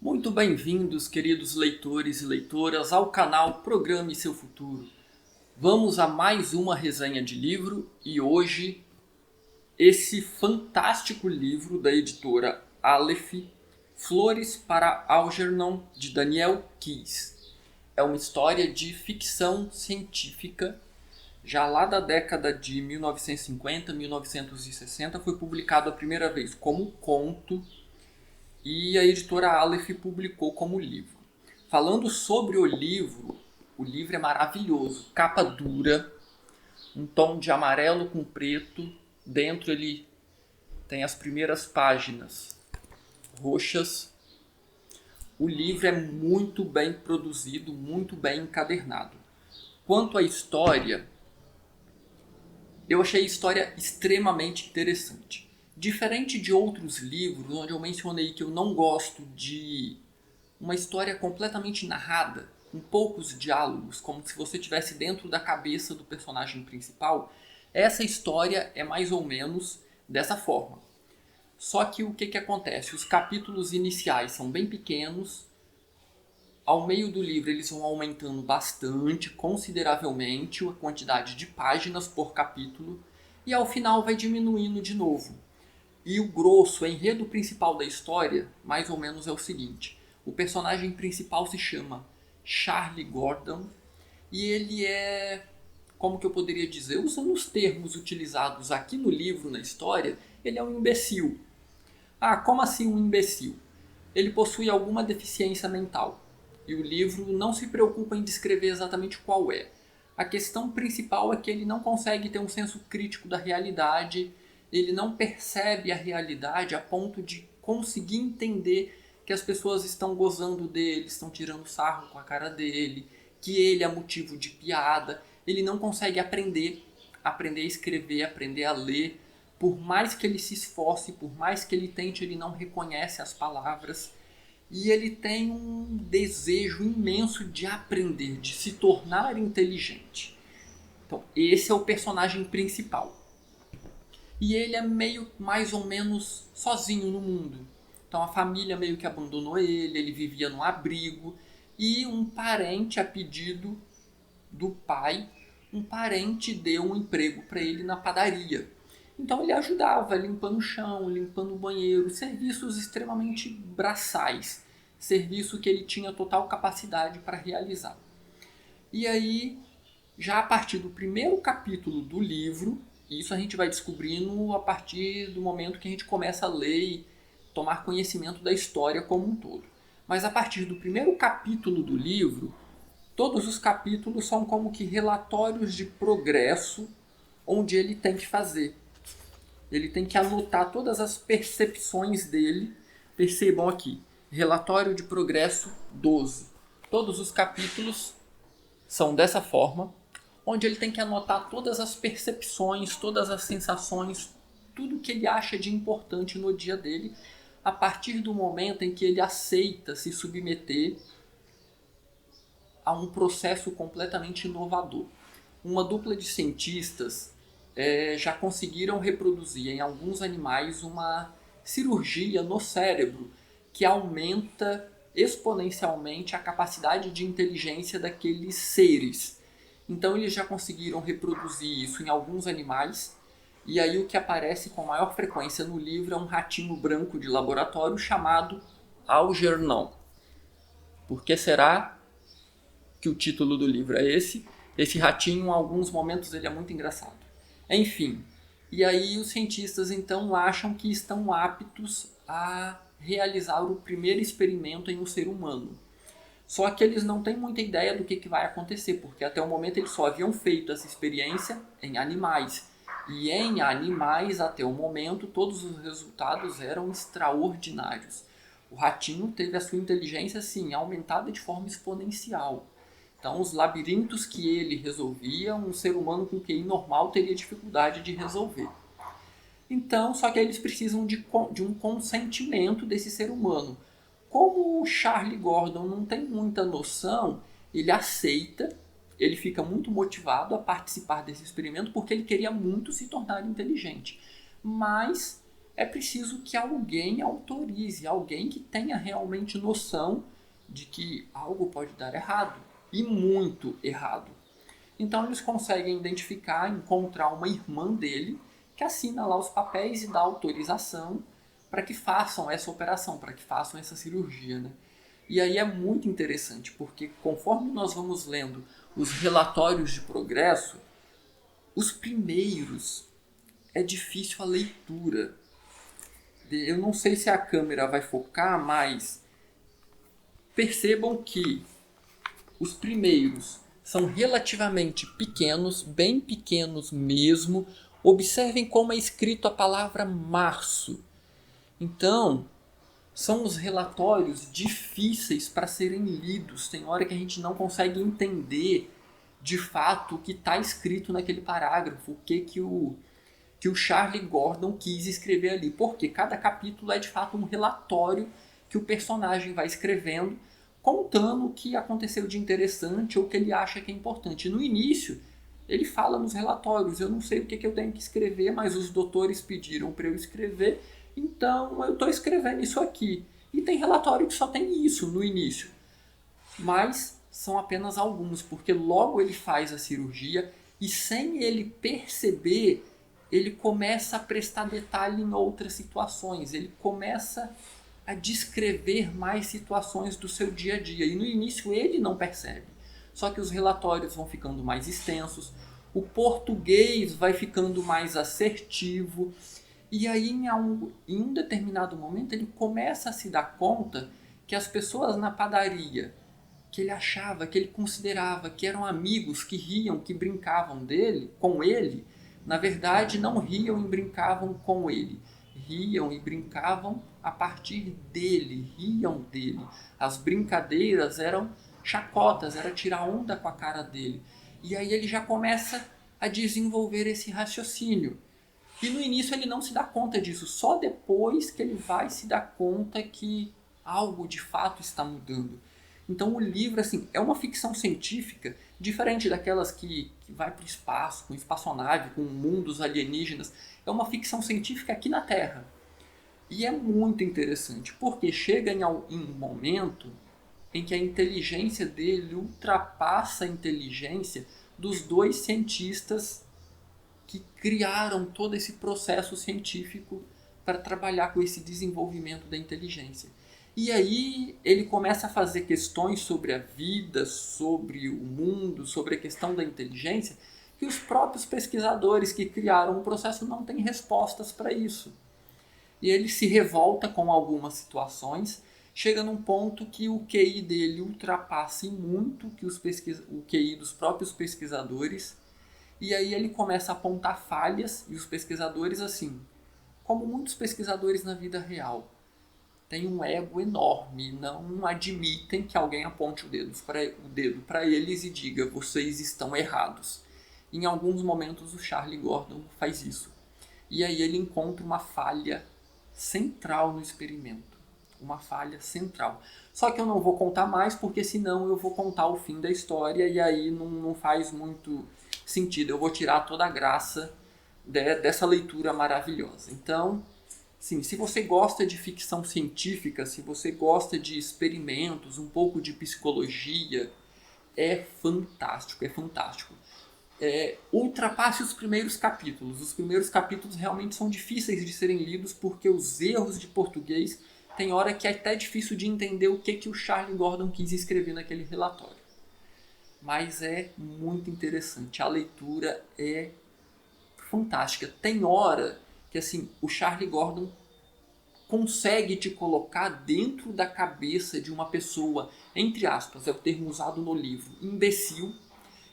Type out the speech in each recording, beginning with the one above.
Muito bem-vindos, queridos leitores e leitoras, ao canal Programe Seu Futuro. Vamos a mais uma resenha de livro e hoje esse fantástico livro da editora Aleph, Flores para Algernon, de Daniel Keyes. É uma história de ficção científica. Já lá da década de 1950, 1960, foi publicado a primeira vez como conto e a editora Aleph publicou como livro. Falando sobre o livro é maravilhoso. Capa dura, um tom de amarelo com preto. Dentro ele tem as primeiras páginas roxas. O livro é muito bem produzido, muito bem encadernado. Quanto à história, eu achei a história extremamente interessante. Diferente de outros livros, onde eu mencionei que eu não gosto de uma história completamente narrada, com poucos diálogos, como se você estivesse dentro da cabeça do personagem principal, essa história é mais ou menos dessa forma. Só que o que acontece? Os capítulos iniciais são bem pequenos, ao meio do livro eles vão aumentando bastante, consideravelmente, a quantidade de páginas por capítulo, e ao final vai diminuindo de novo. E o grosso, o enredo principal da história, mais ou menos é o seguinte. O personagem principal se chama Charlie Gordon e ele é, como que eu poderia dizer, usando os termos utilizados aqui no livro, na história, ele é um imbecil. Ah, como assim um imbecil? Ele possui alguma deficiência mental e o livro não se preocupa em descrever exatamente qual é. A questão principal é que ele não consegue ter um senso crítico da realidade, ele não percebe a realidade a ponto de conseguir entender que as pessoas estão gozando dele, estão tirando sarro com a cara dele, que ele é motivo de piada. Ele não consegue aprender a escrever, aprender a ler. Por mais que ele se esforce, por mais que ele tente, ele não reconhece as palavras. E ele tem um desejo imenso de aprender, de se tornar inteligente. Então, esse é o personagem principal. E ele é meio mais ou menos sozinho no mundo. Então a família meio que abandonou ele, ele vivia num abrigo e um parente, a pedido do pai, um parente deu um emprego para ele na padaria. Então ele ajudava limpando o chão, limpando o banheiro, serviços extremamente braçais, serviço que ele tinha total capacidade para realizar. E aí, já a partir do primeiro capítulo do livro, isso a gente vai descobrindo a partir do momento que a gente começa a ler e tomar conhecimento da história como um todo. Mas a partir do primeiro capítulo do livro, todos os capítulos são como que relatórios de progresso onde ele tem que fazer. Ele tem que anotar todas as percepções dele. Percebam aqui, relatório de progresso 12. Todos os capítulos são dessa forma, onde ele tem que anotar todas as percepções, todas as sensações, tudo que ele acha de importante no dia dele, a partir do momento em que ele aceita se submeter a um processo completamente inovador. Uma dupla de cientistas já conseguiram reproduzir em alguns animais uma cirurgia no cérebro que aumenta exponencialmente a capacidade de inteligência daqueles seres. Então eles já conseguiram reproduzir isso em alguns animais. E aí o que aparece com maior frequência no livro é um ratinho branco de laboratório chamado Algernon. Por que será que o título do livro é esse? Esse ratinho, em alguns momentos, ele é muito engraçado. Enfim, e aí os cientistas então acham que estão aptos a realizar o primeiro experimento em um ser humano. Só que eles não têm muita ideia do que vai acontecer, porque até o momento eles só haviam feito essa experiência em animais. E em animais, até o momento, todos os resultados eram extraordinários. O ratinho teve a sua inteligência, assim, aumentada de forma exponencial. Então, os labirintos que ele resolvia, um ser humano com QI normal teria dificuldade de resolver. Então, só que eles precisam de um consentimento desse ser humano. Como o Charlie Gordon não tem muita noção, ele aceita, ele fica muito motivado a participar desse experimento porque ele queria muito se tornar inteligente. Mas é preciso que alguém autorize, alguém que tenha realmente noção de que algo pode dar errado, e muito errado. Então eles conseguem identificar, encontrar uma irmã dele que assina lá os papéis e dá autorização para que façam essa operação, para que façam essa cirurgia, né? E aí é muito interessante, porque conforme nós vamos lendo os relatórios de progresso, os primeiros é difícil a leitura. Eu não sei se a câmera vai focar, mas percebam que os primeiros são relativamente pequenos, bem pequenos mesmo. Observem como é escrito a palavra março. Então, são os relatórios difíceis para serem lidos. Tem hora que a gente não consegue entender de fato o que está escrito naquele parágrafo, o que o Charlie Gordon quis escrever ali. Porque cada capítulo é de fato um relatório que o personagem vai escrevendo, contando o que aconteceu de interessante ou o que ele acha que é importante. No início, ele fala nos relatórios, eu não sei o que eu tenho que escrever, mas os doutores pediram para eu escrever, então eu estou escrevendo isso aqui. E tem relatório que só tem isso no início. Mas são apenas alguns, porque logo ele faz a cirurgia e sem ele perceber, ele começa a prestar detalhe em outras situações. Ele começa a descrever mais situações do seu dia a dia. E no início ele não percebe. Só que os relatórios vão ficando mais extensos, o português vai ficando mais assertivo. E aí em um determinado momento ele começa a se dar conta que as pessoas na padaria, que ele achava, que ele considerava que eram amigos, que riam, que brincavam com ele, na verdade não riam e brincavam com ele. Riam e brincavam a partir dele, riam dele. As brincadeiras eram chacotas, era tirar onda com a cara dele. E aí ele já começa a desenvolver esse raciocínio. E no início ele não se dá conta disso, só depois que ele vai se dar conta que algo de fato está mudando. Então o livro assim, é uma ficção científica, diferente daquelas que vai para o espaço, com espaçonave, com mundos alienígenas. É uma ficção científica aqui na Terra. E é muito interessante, porque chega em um momento em que a inteligência dele ultrapassa a inteligência dos dois cientistas que criaram todo esse processo científico para trabalhar com esse desenvolvimento da inteligência. E aí ele começa a fazer questões sobre a vida, sobre o mundo, sobre a questão da inteligência, que os próprios pesquisadores que criaram o processo não têm respostas para isso. E ele se revolta com algumas situações, chega num ponto que o QI dele ultrapassa muito o QI dos próprios pesquisadores, e aí ele começa a apontar falhas, e os pesquisadores, assim, como muitos pesquisadores na vida real, têm um ego enorme, não admitem que alguém aponte o dedo para eles e diga, vocês estão errados. Em alguns momentos o Charlie Gordon faz isso. E aí ele encontra uma falha central no experimento. Uma falha central. Só que eu não vou contar mais, porque senão eu vou contar o fim da história e aí não faz muito sentido. Eu vou tirar toda a graça dessa leitura maravilhosa. Então, sim, se você gosta de ficção científica, se você gosta de experimentos, um pouco de psicologia, é fantástico, é fantástico. Ultrapasse os primeiros capítulos. Os primeiros capítulos realmente são difíceis de serem lidos porque os erros de português tem hora que é até difícil de entender o que o Charlie Gordon quis escrever naquele relatório. Mas é muito interessante. A leitura é fantástica. Tem hora que assim, o Charlie Gordon consegue te colocar dentro da cabeça de uma pessoa, entre aspas, é o termo usado no livro, imbecil,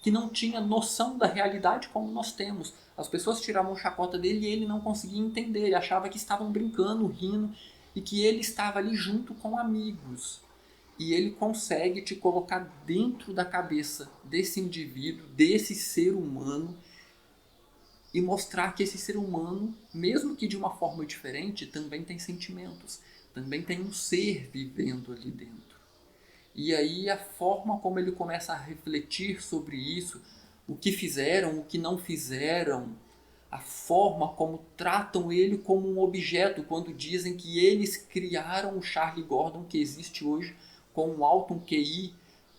que não tinha noção da realidade como nós temos. As pessoas tiravam chacota dele e ele não conseguia entender. Ele achava que estavam brincando, rindo e que ele estava ali junto com amigos. E ele consegue te colocar dentro da cabeça desse indivíduo, desse ser humano, e mostrar que esse ser humano, mesmo que de uma forma diferente, também tem sentimentos, também tem um ser vivendo ali dentro. E aí a forma como ele começa a refletir sobre isso, o que fizeram, o que não fizeram, a forma como tratam ele como um objeto, quando dizem que eles criaram o Charlie Gordon que existe hoje com um alto QI,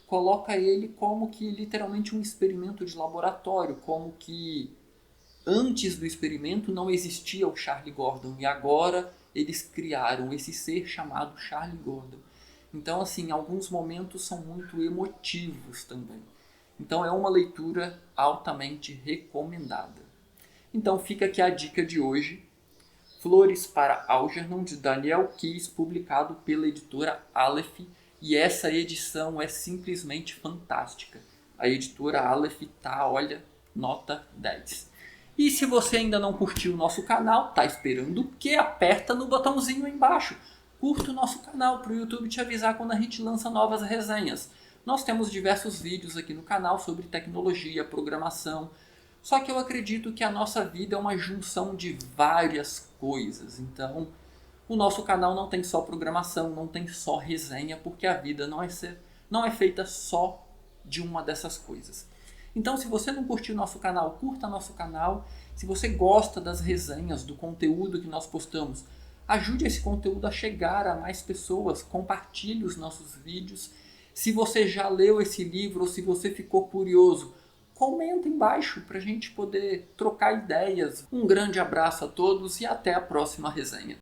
coloca ele como que literalmente um experimento de laboratório, como que antes do experimento não existia o Charlie Gordon e agora eles criaram esse ser chamado Charlie Gordon. Então, assim, alguns momentos são muito emotivos também. Então é uma leitura altamente recomendada. Então fica aqui a dica de hoje, Flores para Algernon, de Daniel Keyes, publicado pela editora Aleph, e essa edição é simplesmente fantástica. A editora Aleph tá, olha, nota 10. E se você ainda não curtiu o nosso canal, tá esperando o quê? Aperta no botãozinho aí embaixo. Curta o nosso canal para o YouTube te avisar quando a gente lança novas resenhas. Nós temos diversos vídeos aqui no canal sobre tecnologia, programação. Só que eu acredito que a nossa vida é uma junção de várias coisas. Então, o nosso canal não tem só programação, não tem só resenha, porque a vida não é feita só de uma dessas coisas. Então, se você não curtiu o nosso canal, curta nosso canal. Se você gosta das resenhas, do conteúdo que nós postamos, ajude esse conteúdo a chegar a mais pessoas, compartilhe os nossos vídeos. Se você já leu esse livro ou se você ficou curioso, comenta embaixo para a gente poder trocar ideias. Um grande abraço a todos e até a próxima resenha.